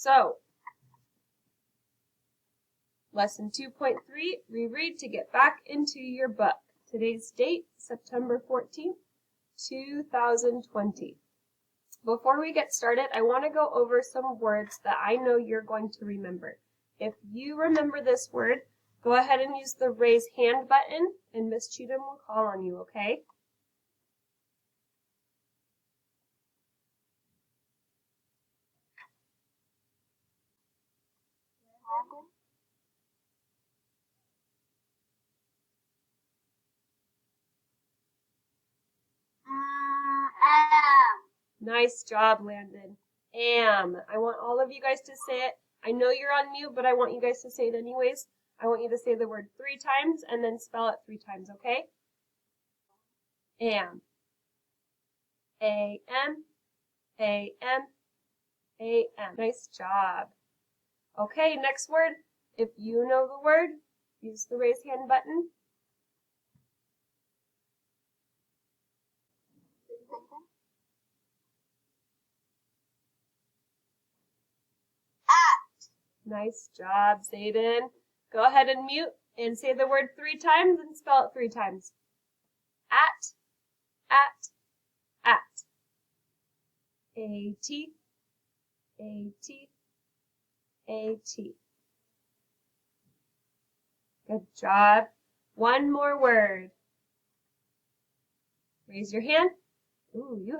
So, lesson 2.3, reread to get back into your book. Today's date, September 14th, 2020. Before we get started, I want to go over some words that I know you're going to remember. If you remember this word, go ahead and use the raise hand button, and Miss Cheatham will call on you, okay? Nice job, Landon. Am. I want all of you guys to say it. I know you're on mute, but I want you guys to say it anyways. I want you to say the word 3 times and then spell it 3 times, okay? Am. A-M. A-M. A-M. Nice job. Okay, next word. If you know the word, use the raise hand button. Nice job, Zayden. Go ahead and mute and say the word 3 times and spell it 3 times. At. A-T. A-T. A-T. Good job. One more word. Raise your hand. Ooh, you.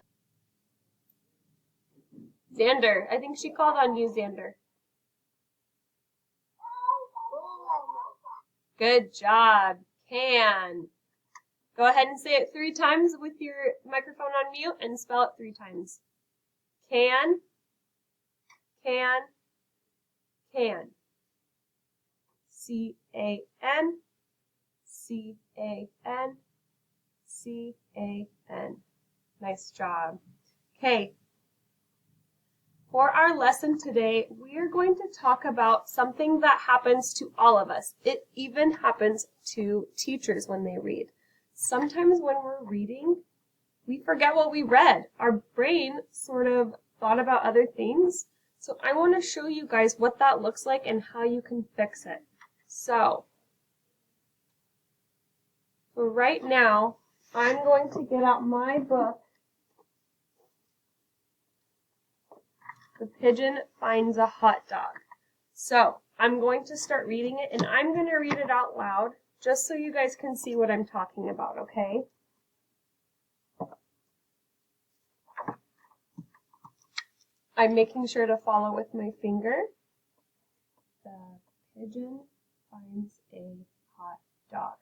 Xander. I think she called on you, Xander. Good job. Can. Go ahead and say it 3 times with your microphone on mute and spell it 3 times. Can. Can. Can. C-A-N. C-A-N. C-A-N. Nice job. Okay. For our lesson today, we are going to talk about something that happens to all of us. It even happens to teachers when they read. Sometimes when we're reading, we forget what we read. Our brain sort of thought about other things. So I want to show you guys what that looks like and how you can fix it. So, for right now, I'm going to get out my book, The Pigeon Finds a Hot Dog. So, I'm going to start reading it, and I'm going to read it out loud, just so you guys can see what I'm talking about, okay? I'm making sure to follow with my finger. The pigeon finds a hot dog.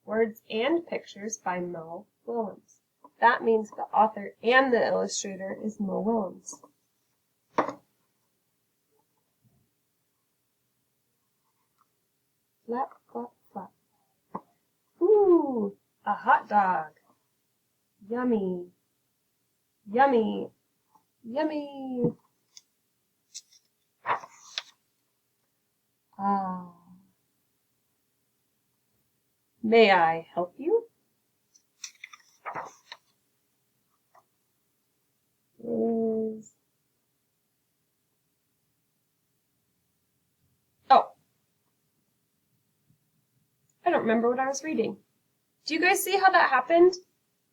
Words and pictures by Mo Willems. That means the author and the illustrator is Mo Willems. Flap, flap, flap. Ooh, a hot dog. Yummy. Yummy. Yummy. Ah. May I help you? Oh. I don't remember what I was reading. Do you guys see how that happened?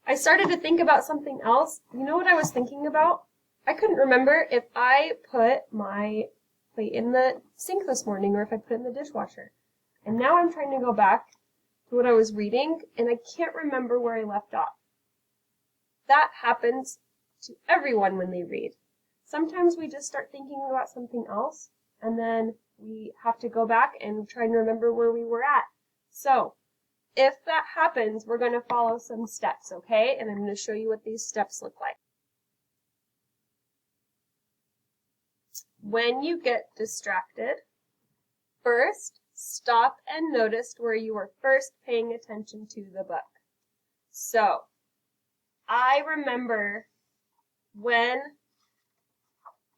I started to think about something else. You know what I was thinking about? I couldn't remember if I put my plate in the sink this morning or if I put it in the dishwasher. And now I'm trying to go back to what I was reading, and I can't remember where I left off. That happens to everyone when they read. Sometimes we just start thinking about something else, and then we have to go back and try and remember where we were at. So, if that happens, we're going to follow some steps, okay? And I'm going to show you what these steps look like. When you get distracted, first, stop and notice where you were first paying attention to the book. So, I remember when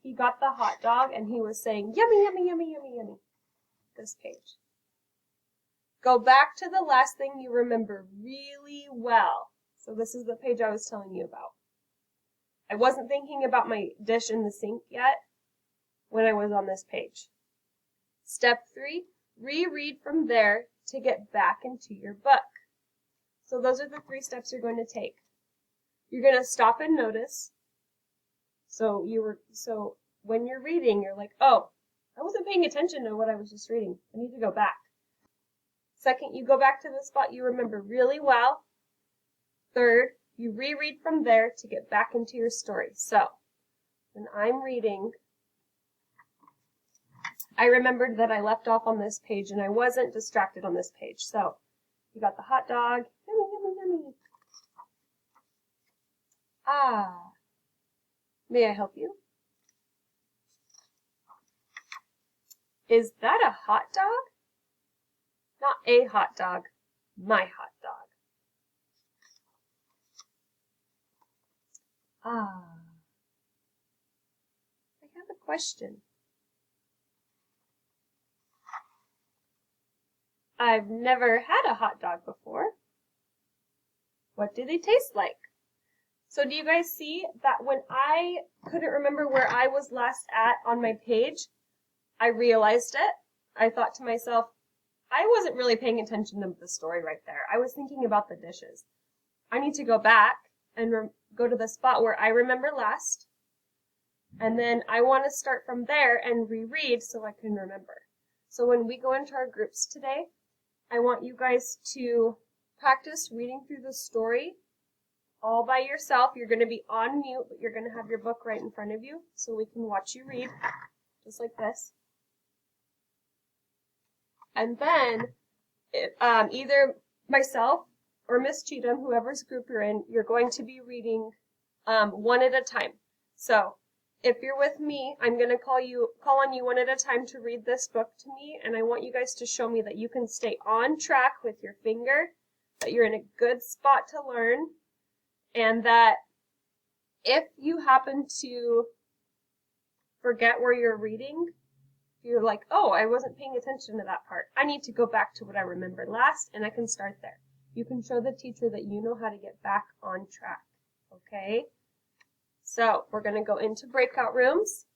he got the hot dog and he was saying, yummy, yummy, yummy, yummy, yummy. This page. Go back to the last thing you remember really well. So this is the page I was telling you about. I wasn't thinking about my dish in the sink yet. when I was on this page. Step 3, reread from there to get back into your book. So those are the 3 steps you're going to take. You're going to stop and notice. So when you're reading, you're like, oh, I wasn't paying attention to what I was just reading. I need to go back. Second, you go back to the spot you remember really well. Third, you reread from there to get back into your story. So, when I'm reading, I remembered that I left off on this page and I wasn't distracted on this page. So, you got the hot dog. Yummy, yummy, yummy. Ah. May I help you? Is that a hot dog? Not a hot dog, my hot dog. Ah. I have a question. I've never had a hot dog before. What do they taste like? So do you guys see that when I couldn't remember where I was last at on my page, I realized it. I thought to myself, I wasn't really paying attention to the story right there. I was thinking about the dishes. I need to go back and go to the spot where I remember last. And then I want to start from there and reread so I can remember. So when we go into our groups today, I want you guys to practice reading through the story all by yourself. You're going to be on mute, but you're going to have your book right in front of you so we can watch you read, just like this. And then either myself or Miss Cheatham, whoever's group you're in, you're going to be reading one at a time. So if you're with me, I'm going to call on you one at a time to read this book to me, and I want you guys to show me that you can stay on track with your finger, that you're in a good spot to learn, and that if you happen to forget where you're reading, you're like, oh, I wasn't paying attention to that part. I need to go back to what I remembered last, and I can start there. You can show the teacher that you know how to get back on track, okay? So we're going to go into breakout rooms.